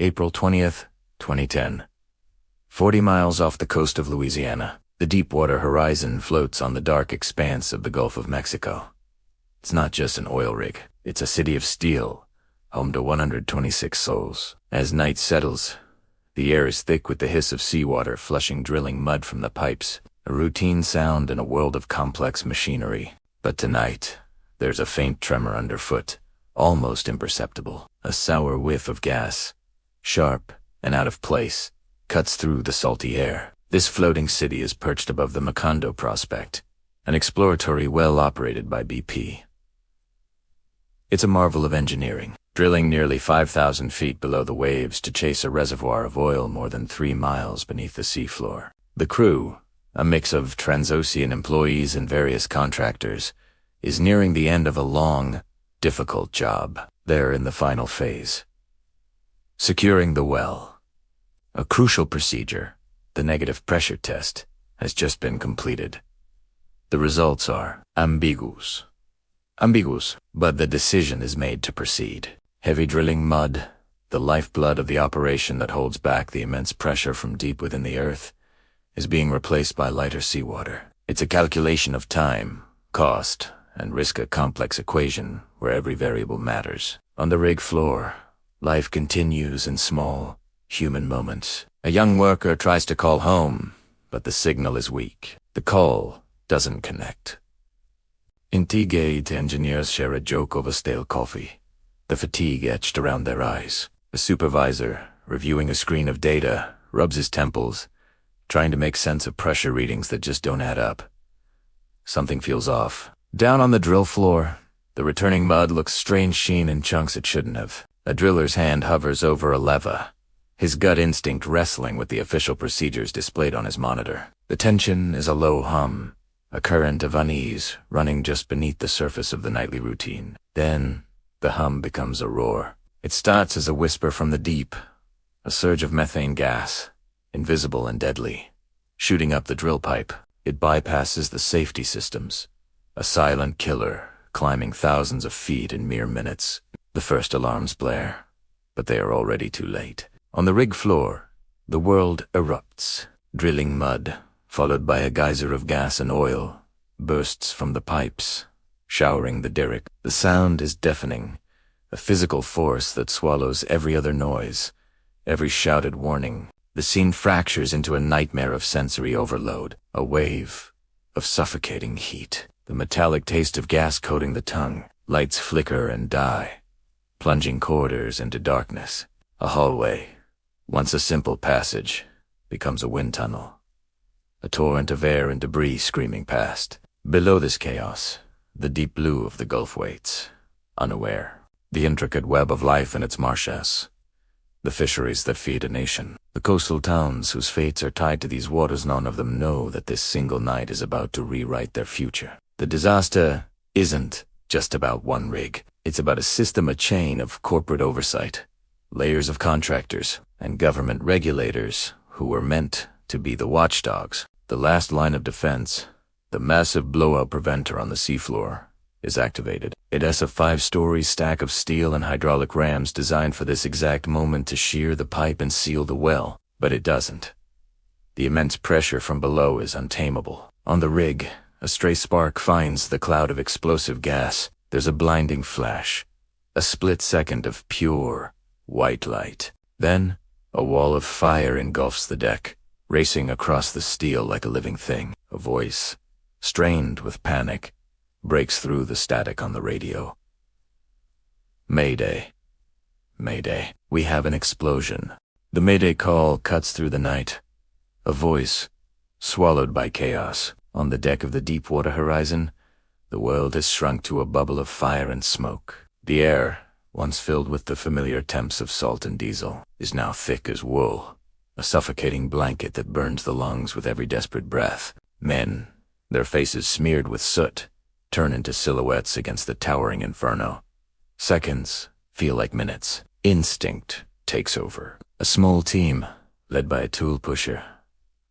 April 20th, 2010. 40 miles off the coast of Louisiana, the Deepwater Horizon floats on the dark expanse of the Gulf of Mexico. It's not just an oil rig, it's a city of steel, home to 126 souls. As night settles, the air is thick with the hiss of seawater flushing drilling mud from the pipes, a routine sound in a world of complex machinery. But tonight, there's a faint tremor underfoot, almost imperceptible. A sour whiff of gas, sharp and out of place, cuts through the salty air. This floating city is perched above the Macondo prospect, an exploratory well operated by BP. It's a marvel of engineering, drilling nearly 5,000 feet below the waves to chase a reservoir of oil more than 3 miles beneath the seafloor. The crew, a mix of Transocean employees and various contractors, is nearing the end of a long, difficult job. They're in the final phase. Securing the well. A crucial procedure, the negative pressure test, has just been completed. The results are ambiguous, but the decision is made to proceed. Heavy drilling mud, the lifeblood of the operation that holds back the immense pressure from deep within the earth, is being replaced by lighter seawater. It's a calculation of time, cost, and risk, a complex equation where every variable matters. On the rig floor, life continues in small, human moments. A young worker tries to call home, but the signal is weak. The call doesn't connect. Intrigued engineers share a joke over stale coffee, the fatigue etched around their eyes. A supervisor, reviewing a screen of data, rubs his temples, trying to make sense of pressure readings that just don't add up. Something feels off. Down on the drill floor, the returning mud looks strange sheen in chunks it shouldn't have. A driller's hand hovers over a lever, his gut instinct wrestling with the official procedures displayed on his monitor. The tension is a low hum, a current of unease running just beneath the surface of the nightly routine. Then, the hum becomes a roar. It starts as a whisper from the deep, a surge of methane gas, invisible and deadly, shooting up the drill pipe. It bypasses the safety systems, a silent killer climbing thousands of feet in mere minutes. The first alarms blare, but they are already too late. On the rig floor, the world erupts. Drilling mud, followed by a geyser of gas and oil, bursts from the pipes, showering the derrick. The sound is deafening, a physical force that swallows every other noise, every shouted warning. The scene fractures into a nightmare of sensory overload, a wave of suffocating heat. The metallic taste of gas coating the tongue. Lights flicker and die, plunging corridors into darkness. A hallway, once a simple passage, becomes a wind tunnel. A torrent of air and debris screaming past. Below this chaos, the deep blue of the Gulf waits, unaware. The intricate web of life in its marshes, the fisheries that feed a nation. The coastal towns whose fates are tied to these waters, none of them know that this single night is about to rewrite their future. The disaster isn't just about one rig. It's about a system, a chain of corporate oversight, layers of contractors, and government regulators who were meant to be the watchdogs. The last line of defense, the massive blowout preventer on the seafloor, is activated. It has a 5-story stack of steel and hydraulic rams designed for this exact moment to shear the pipe and seal the well, but it doesn't. The immense pressure from below is untamable. On the rig, a stray spark finds the cloud of explosive gas. There's a blinding flash, a split second of pure, white light. Then, a wall of fire engulfs the deck, racing across the steel like a living thing. A voice, strained with panic, breaks through the static on the radio. Mayday. Mayday. We have an explosion. The mayday call cuts through the night. A voice, swallowed by chaos. On the deck of the Deepwater Horizon, the world has shrunk to a bubble of fire and smoke. The air, once filled with the familiar temps of salt and diesel, is now thick as wool, a suffocating blanket that burns the lungs with every desperate breath. Men, their faces smeared with soot, turn into silhouettes against the towering inferno. Seconds feel like minutes. Instinct takes over. A small team, led by a tool pusher,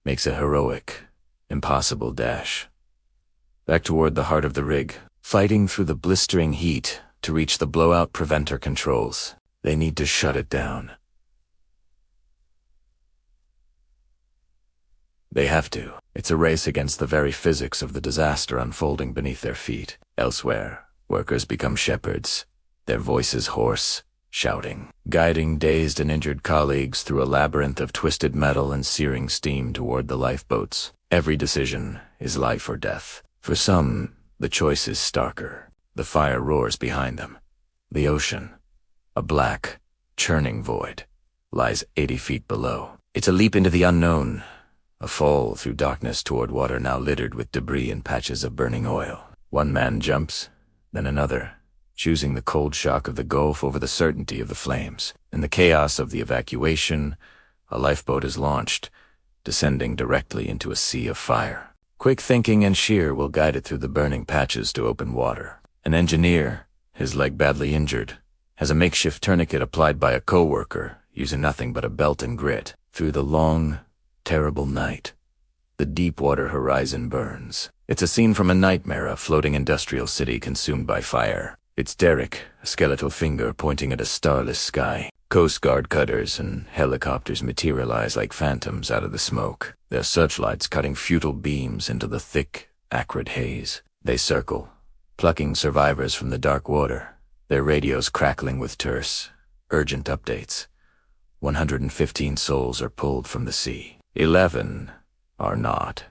makes a heroic, impossible dash. Back toward the heart of the rig, fighting through the blistering heat to reach the blowout preventer controls. They need to shut it down. They have to. It's a race against the very physics of the disaster unfolding beneath their feet. Elsewhere, workers become shepherds, their voices hoarse, shouting, guiding dazed and injured colleagues through a labyrinth of twisted metal and searing steam toward the lifeboats. Every decision is life or death. For some, the choice is starker. The fire roars behind them. The ocean, a black, churning void, lies 80 feet below. It's a leap into the unknown, a fall through darkness toward water now littered with debris and patches of burning oil. One man jumps, then another, choosing the cold shock of the Gulf over the certainty of the flames. In the chaos of the evacuation, a lifeboat is launched, descending directly into a sea of fire. Quick thinking and sheer will guide it through the burning patches to open water. An engineer, his leg badly injured, has a makeshift tourniquet applied by a co-worker, using nothing but a belt and grit. Through the long, terrible night, the Deepwater Horizon burns. It's a scene from a nightmare, a floating industrial city consumed by fire. It's Derek, a skeletal finger pointing at a starless sky. Coast Guard cutters and helicopters materialize like phantoms out of the smoke, their searchlights cutting futile beams into the thick, acrid haze. They circle, plucking survivors from the dark water, their radios crackling with terse, urgent updates. 115 souls are pulled from the sea. 11 are not.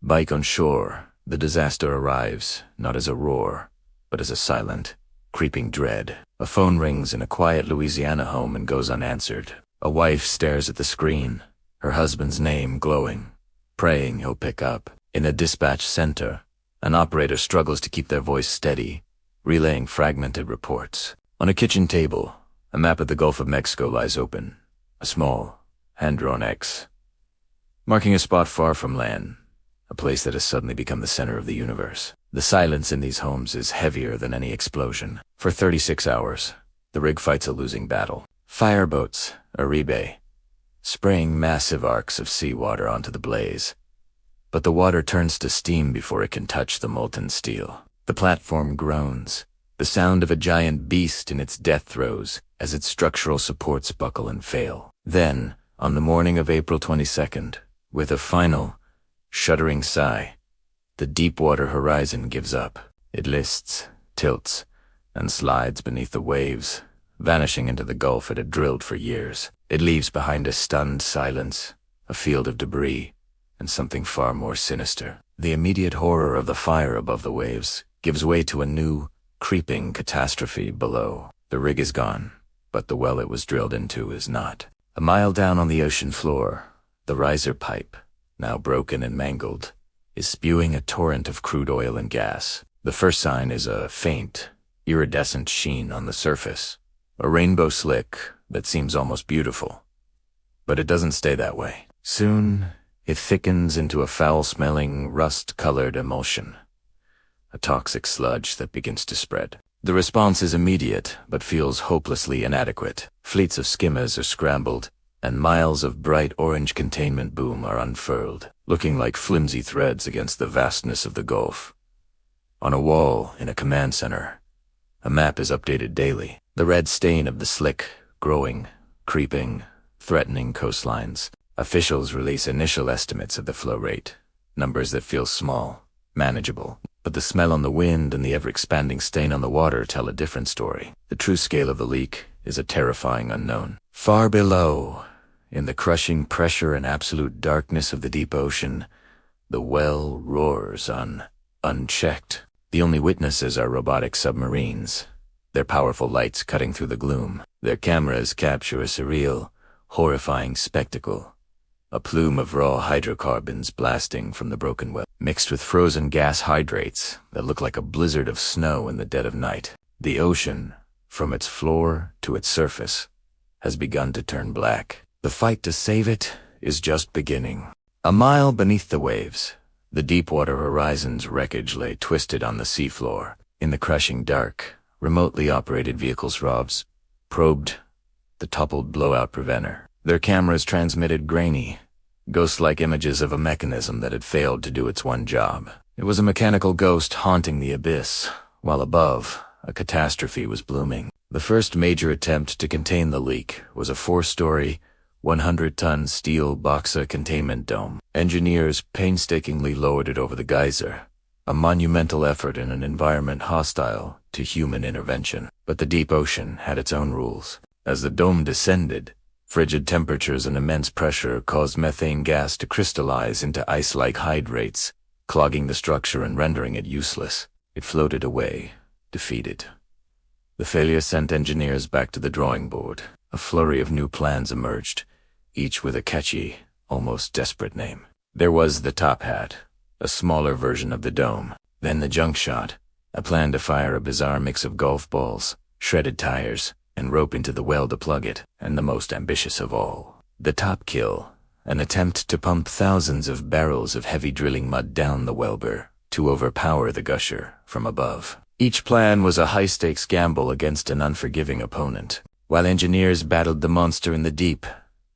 Bike on shore, the disaster arrives, not as a roar, but as a silent, creeping dread. A phone rings in a quiet Louisiana home and goes unanswered. A wife stares at the screen, her husband's name glowing, praying he'll pick up. In a dispatch center, an operator struggles to keep their voice steady, relaying fragmented reports. On a kitchen table, a map of the Gulf of Mexico lies open, a small, hand-drawn X, marking a spot far from land, a place that has suddenly become the center of the universe. The silence in these homes is heavier than any explosion. For 36 hours, the rig fights a losing battle. Fireboats, Aribe, spraying massive arcs of seawater onto the blaze. But the water turns to steam before it can touch the molten steel. The platform groans, the sound of a giant beast in its death throes as its structural supports buckle and fail. Then, on the morning of April 22nd, with a final, shuddering sigh, the Deepwater Horizon gives up. It lists, tilts, and slides beneath the waves, vanishing into the Gulf it had drilled for years. It leaves behind a stunned silence, a field of debris, and something far more sinister. The immediate horror of the fire above the waves gives way to a new, creeping catastrophe below. The rig is gone, but the well it was drilled into is not. A mile down on the ocean floor, the riser pipe, now broken and mangled, is spewing a torrent of crude oil and gas. The first sign is a faint, iridescent sheen on the surface, a rainbow slick that seems almost beautiful. But it doesn't stay that way. Soon, it thickens into a foul-smelling, rust-colored emulsion, a toxic sludge that begins to spread. The response is immediate, but feels hopelessly inadequate. Fleets of skimmers are scrambled, and miles of bright orange containment boom are unfurled, looking like flimsy threads against the vastness of the Gulf. On a wall in a command center, a map is updated daily, the red stain of the slick, growing, creeping, threatening coastlines. Officials release initial estimates of the flow rate, numbers that feel small, manageable, but the smell on the wind and the ever-expanding stain on the water tell a different story. The true scale of the leak is a terrifying unknown. Far below, in the crushing pressure and absolute darkness of the deep ocean, the well roars on, unchecked. The only witnesses are robotic submarines, their powerful lights cutting through the gloom. Their cameras capture a surreal, horrifying spectacle. A plume of raw hydrocarbons blasting from the broken well, mixed with frozen gas hydrates that look like a blizzard of snow in the dead of night. The ocean, from its floor to its surface, has begun to turn black. The fight to save it is just beginning. A mile beneath the waves, the Deepwater Horizon's wreckage lay twisted on the seafloor. In the crushing dark, remotely operated vehicles probed the toppled blowout preventer. Their cameras transmitted grainy, ghost-like images of a mechanism that had failed to do its one job. It was a mechanical ghost haunting the abyss, while above, a catastrophe was blooming. The first major attempt to contain the leak was a 4-story, 100-ton steel boxer containment dome. Engineers painstakingly lowered it over the geyser, a monumental effort in an environment hostile to human intervention. But the deep ocean had its own rules. As the dome descended, frigid temperatures and immense pressure caused methane gas to crystallize into ice-like hydrates, clogging the structure and rendering it useless. It floated away, defeated. The failure sent engineers back to the drawing board. A flurry of new plans emerged, each with a catchy, almost desperate name. There was the top hat, a smaller version of the dome. Then the junk shot, a plan to fire a bizarre mix of golf balls, shredded tires, and rope into the well to plug it. And the most ambitious of all, the top kill, an attempt to pump thousands of barrels of heavy drilling mud down the wellbore to overpower the gusher from above. Each plan was a high-stakes gamble against an unforgiving opponent. While engineers battled the monster in the deep,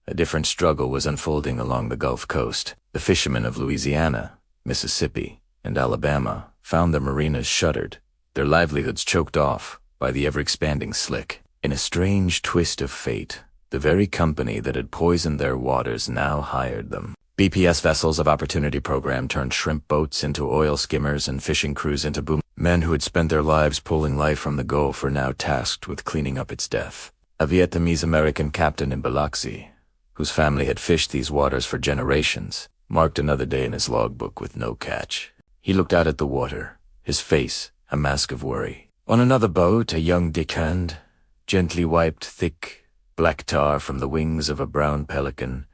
a different struggle was unfolding along the Gulf Coast. The fishermen of Louisiana, Mississippi, and Alabama found their marinas shuttered, their livelihoods choked off by the ever-expanding slick. In a strange twist of fate, the very company that had poisoned their waters now hired them. BPS vessels of Opportunity Program turned shrimp boats into oil skimmers and fishing crews into boom. Men who had spent their lives pulling life from the Gulf were now tasked with cleaning up its death. A Vietnamese-American captain in Biloxi, whose family had fished these waters for generations, marked another day in his logbook with no catch. He looked out at the water, his face a mask of worry. On another boat, a young deckhand gently wiped thick, black tar from the wings of a brown pelican,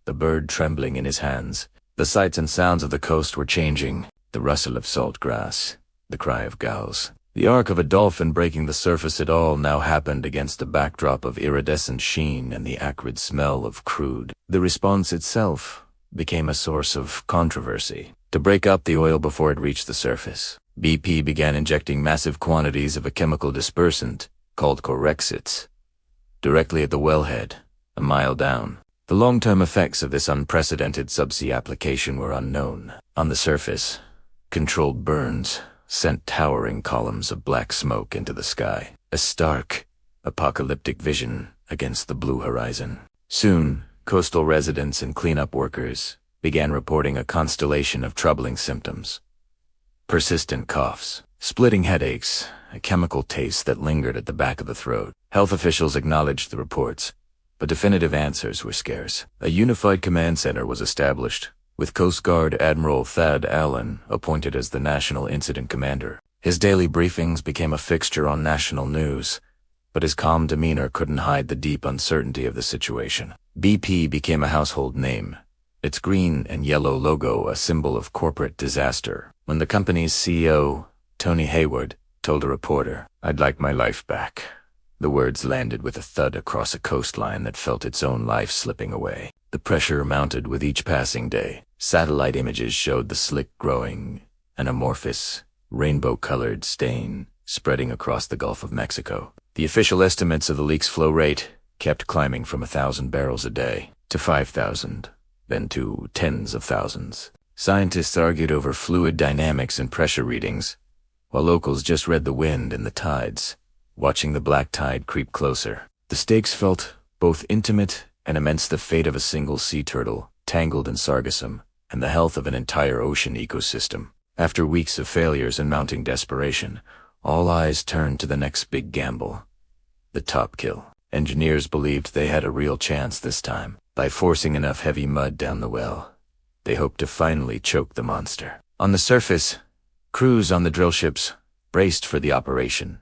the bird trembling in his hands. The sights and sounds of the coast were changing, the rustle of salt grass, the cry of gulls. The arc of a dolphin breaking the surface at all now happened against a backdrop of iridescent sheen and the acrid smell of crude. The response itself became a source of controversy. To break up the oil before it reached the surface, BP began injecting massive quantities of a chemical dispersant called corexits directly at the wellhead, a mile down. The long-term effects of this unprecedented subsea application were unknown. On the surface, controlled burns sent towering columns of black smoke into the sky, a stark, apocalyptic vision against the blue horizon. Soon, coastal residents and cleanup workers began reporting a constellation of troubling symptoms. Persistent coughs, splitting headaches, a chemical taste that lingered at the back of the throat. Health officials acknowledged the reports, but definitive answers were scarce. A unified command center was established, with Coast Guard Admiral Thad Allen appointed as the National Incident Commander. His daily briefings became a fixture on national news, but his calm demeanor couldn't hide the deep uncertainty of the situation. BP became a household name, its green and yellow logo a symbol of corporate disaster. When the company's CEO, Tony Hayward, told a reporter, "I'd like my life back," the words landed with a thud across a coastline that felt its own life slipping away. The pressure mounted with each passing day. Satellite images showed the slick growing, an amorphous, rainbow-colored stain spreading across the Gulf of Mexico. The official estimates of the leak's flow rate kept climbing from 1,000 barrels a day to 5,000, then to tens of thousands. Scientists argued over fluid dynamics and pressure readings, while locals just read the wind and the tides, watching the black tide creep closer. The stakes felt both intimate and immense, the fate of a single sea turtle tangled in sargassum, and the health of an entire ocean ecosystem. After weeks of failures and mounting desperation, all eyes turned to the next big gamble, the top kill. Engineers believed they had a real chance this time. By forcing enough heavy mud down the well, they hoped to finally choke the monster. On the surface, crews on the drill ships braced for the operation.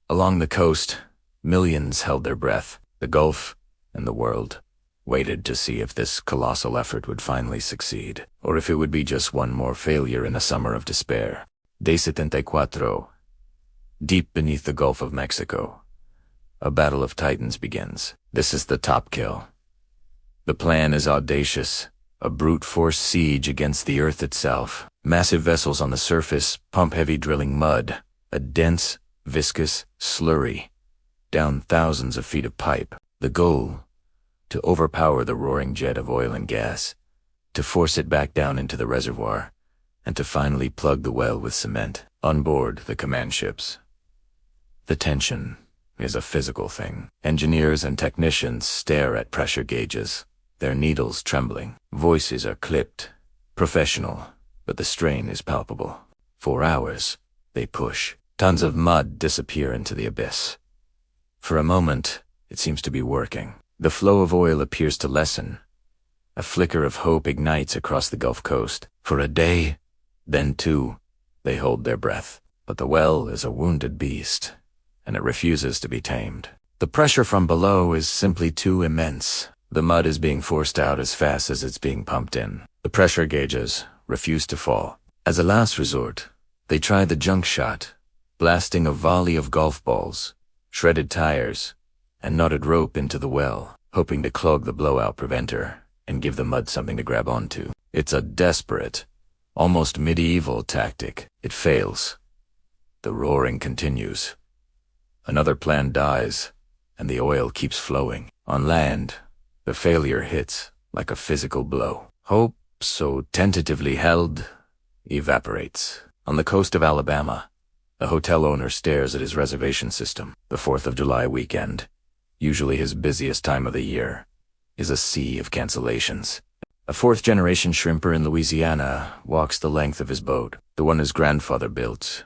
Along the coast, millions held their breath. The Gulf and the world waited to see if this colossal effort would finally succeed, or if it would be just one more failure in a summer of despair. Day 74. Deep beneath the Gulf of Mexico, a battle of titans begins. This is the top kill. The plan is audacious, a brute force siege against the earth itself. Massive vessels on the surface pump heavy drilling mud, a dense, viscous slurry, down thousands of feet of pipe. The goal, to overpower the roaring jet of oil and gas, to force it back down into the reservoir, and to finally plug the well with cement. On board the command ships, the tension is a physical thing. Engineers and technicians stare at pressure gauges, their needles trembling. Voices are clipped, professional, but the strain is palpable. For hours, they push. Tons of mud disappear into the abyss. For a moment, it seems to be working. The flow of oil appears to lessen. A flicker of hope ignites across the Gulf Coast. For a day, then two, they hold their breath. But the well is a wounded beast, and it refuses to be tamed. The pressure from below is simply too immense. The mud is being forced out as fast as it's being pumped in. The pressure gauges refuse to fall. As a last resort, they try the junk shot, blasting a volley of golf balls, shredded tires, and knotted rope into the well, hoping to clog the blowout preventer and give the mud something to grab onto. It's a desperate, almost medieval tactic. It fails. The roaring continues. Another plan dies, and the oil keeps flowing. On land, the failure hits like a physical blow. Hope, so tentatively held, evaporates. On the coast of Alabama, a hotel owner stares at his reservation system. The 4th of July weekend, usually his busiest time of the year, is a sea of cancellations. A fourth-generation shrimper in Louisiana walks the length of his boat, the one his grandfather built,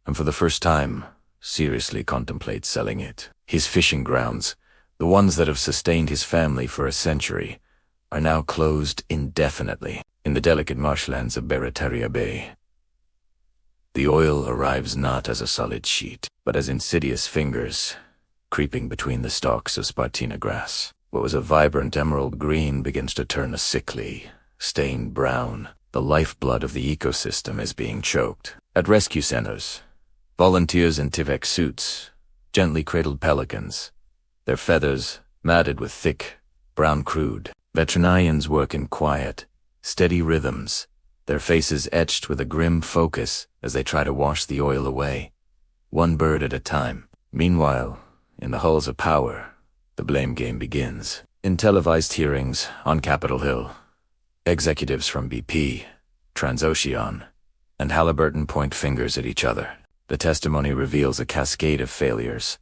and for the first time, seriously contemplates selling it. His fishing grounds, the ones that have sustained his family for a century, are now closed indefinitely in the delicate marshlands of Barataria Bay. The oil arrives not as a solid sheet, but as insidious fingers, creeping between the stalks of Spartina grass. What was a vibrant emerald green begins to turn a sickly, stained brown. The lifeblood of the ecosystem is being choked. At rescue centers, volunteers in Tyvek suits gently cradled pelicans, their feathers matted with thick, brown crude. Veterinarians work in quiet, steady rhythms, their faces etched with a grim focus as they try to wash the oil away, one bird at a time. Meanwhile, in the halls of power, the blame game begins. In televised hearings on Capitol Hill, executives from BP, Transocean, and Halliburton point fingers at each other. The testimony reveals a cascade of failures.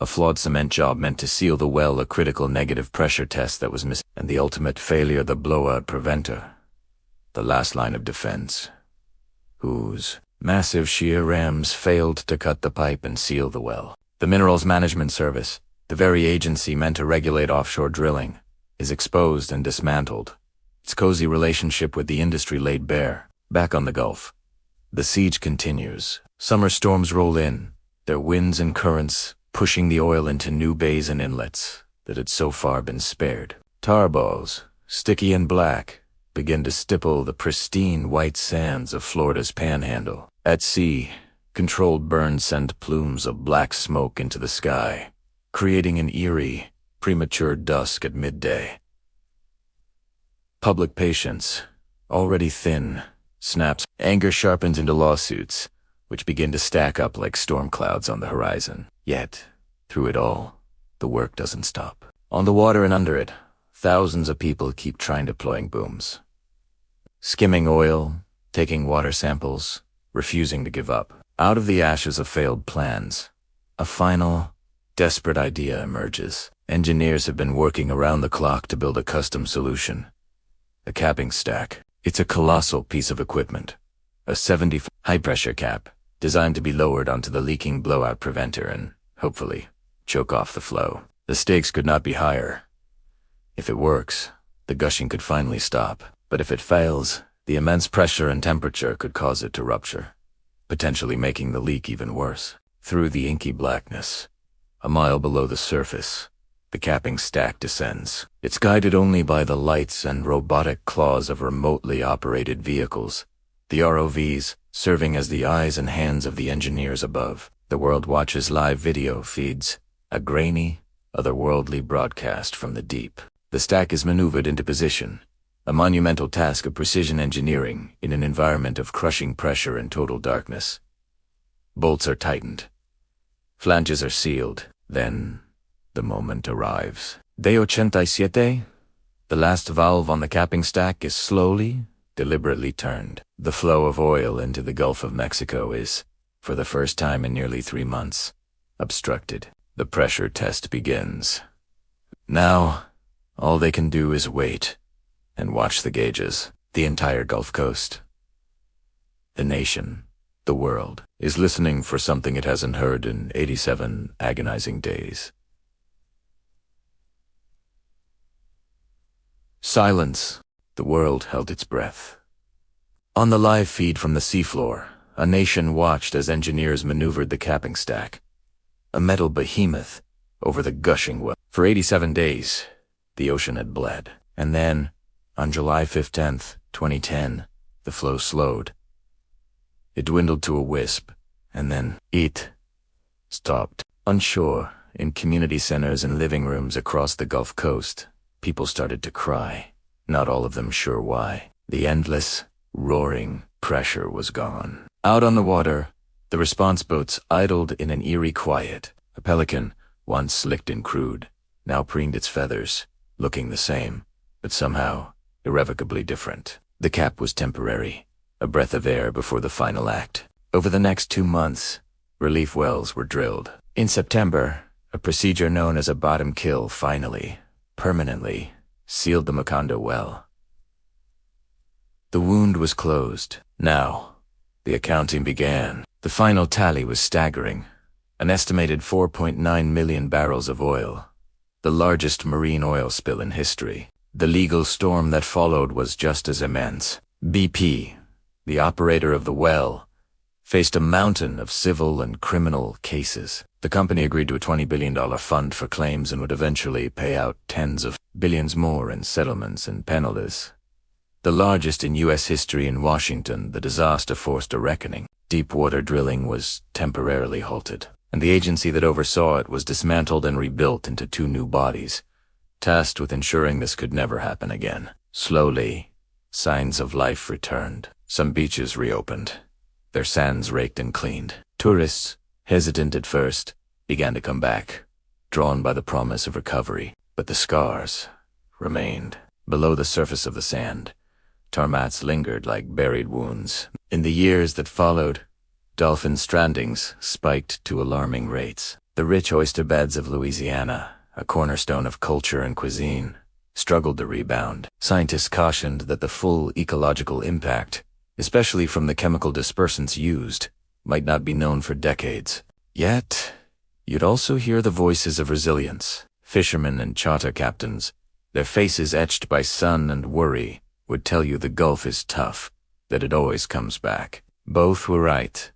A flawed cement job meant to seal the well, a critical negative pressure test that was missing, and the ultimate failure, the blowout preventer, the last line of defense, whose massive shear rams failed to cut the pipe and seal the well. The Minerals Management Service, the very agency meant to regulate offshore drilling, is exposed and dismantled, its cozy relationship with the industry laid bare. Back on the Gulf, the siege continues. Summer storms roll in, their winds and currents pushing the oil into new bays and inlets that had so far been spared. Tar balls, sticky and black, begin to stipple the pristine white sands of Florida's panhandle. At sea, controlled burns send plumes of black smoke into the sky, creating an eerie, premature dusk at midday. Public patience, already thin, snaps. Anger sharpens into lawsuits, which begin to stack up like storm clouds on the horizon. Yet, through it all, the work doesn't stop. On the water and under it, thousands of people keep trying deploying booms. Skimming oil, taking water samples, refusing to give up. Out of the ashes of failed plans, a final, desperate idea emerges. Engineers have been working around the clock to build a custom solution. A capping stack. It's a colossal piece of equipment. A 70 high-pressure cap, designed to be lowered onto the leaking blowout preventer and, hopefully, choke off the flow. The stakes could not be higher. If it works, the gushing could finally stop. But if it fails, the immense pressure and temperature could cause it to rupture, potentially making the leak even worse. Through the inky blackness, a mile below the surface, the capping stack descends. It's guided only by the lights and robotic claws of remotely operated vehicles, the ROVs serving as the eyes and hands of the engineers above. The world watches live video feeds, a grainy, otherworldly broadcast from the deep. The stack is maneuvered into position, a monumental task of precision engineering in an environment of crushing pressure and total darkness. Bolts are tightened. Flanges are sealed. Then, the moment arrives. De 87, the last valve on the capping stack is slowly, deliberately turned. The flow of oil into the Gulf of Mexico is, for the first time in nearly 3 months, obstructed. The pressure test begins. Now, all they can do is wait and watch the gauges. The entire Gulf Coast, the nation, the world, is listening for something it hasn't heard in 87 agonizing days. Silence. The world held its breath. On the live feed from the seafloor, a nation watched as engineers maneuvered the capping stack, a metal behemoth, over the gushing well. For 87 days, the ocean had bled. And then, on July 15th, 2010, the flow slowed. It dwindled to a wisp, and then it stopped. Onshore, in community centers and living rooms across the Gulf Coast, people started to cry, not all of them sure why. The endless, roaring pressure was gone. Out on the water, the response boats idled in an eerie quiet. A pelican, once slicked and crude, now preened its feathers, looking the same, but somehow irrevocably different. The cap was temporary, a breath of air before the final act. Over the next 2 months, relief wells were drilled. In September, a procedure known as a bottom kill finally, permanently, sealed the Macondo well. The wound was closed. Now, the accounting began. The final tally was staggering. An estimated 4.9 million barrels of oil, the largest marine oil spill in history. The legal storm that followed was just as immense. BP, the operator of the well, faced a mountain of civil and criminal cases. The company agreed to a $20 billion fund for claims and would eventually pay out tens of billions more in settlements and penalties. The largest in U.S. history. In Washington, the disaster forced a reckoning. Deepwater drilling was temporarily halted, and the agency that oversaw it was dismantled and rebuilt into 2 new bodies, tasked with ensuring this could never happen again. Slowly, signs of life returned. Some beaches reopened, their sands raked and cleaned. Tourists, hesitant at first, began to come back, drawn by the promise of recovery. But the scars remained. Below the surface of the sand, tar mats lingered like buried wounds. In the years that followed, dolphin strandings spiked to alarming rates. The rich oyster beds of Louisiana, a cornerstone of culture and cuisine, struggled to rebound. Scientists cautioned that the full ecological impact, especially from the chemical dispersants used, might not be known for decades. Yet, you'd also hear the voices of resilience. Fishermen and charter captains, their faces etched by sun and worry, would tell you the Gulf is tough, that it always comes back. Both were right.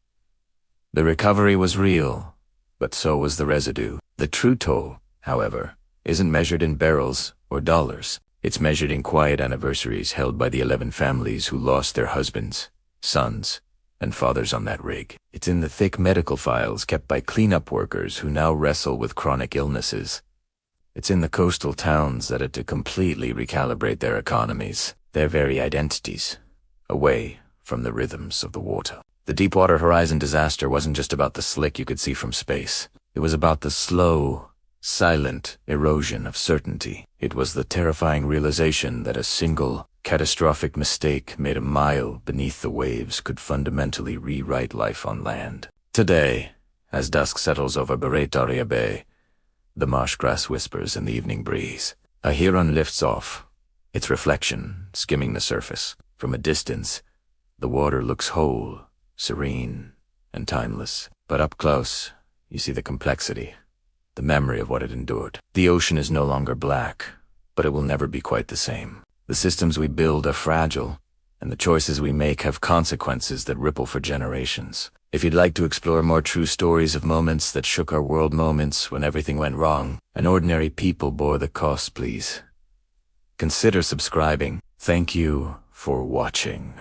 The recovery was real, but so was the residue. The true toll, however, isn't measured in barrels or dollars. It's measured in quiet anniversaries held by the 11 families who lost their husbands, sons, and fathers on that rig. It's in the thick medical files kept by cleanup workers who now wrestle with chronic illnesses. It's in the coastal towns that had to completely recalibrate their economies, their very identities, away from the rhythms of the water. The Deepwater Horizon disaster wasn't just about the slick you could see from space. It was about the slow, silent erosion of certainty. It was the terrifying realization that a single, catastrophic mistake made a mile beneath the waves could fundamentally rewrite life on land. Today, as dusk settles over Barretaria Bay, the marsh grass whispers in the evening breeze. A heron lifts off, its reflection skimming the surface. From a distance, the water looks whole, serene, and timeless. But up close, you see the complexity, the memory of what it endured. The ocean is no longer black, but it will never be quite the same. The systems we build are fragile, and the choices we make have consequences that ripple for generations. If you'd like to explore more true stories of moments that shook our world, moments when everything went wrong, and ordinary people bore the cost, please consider subscribing. Thank you for watching.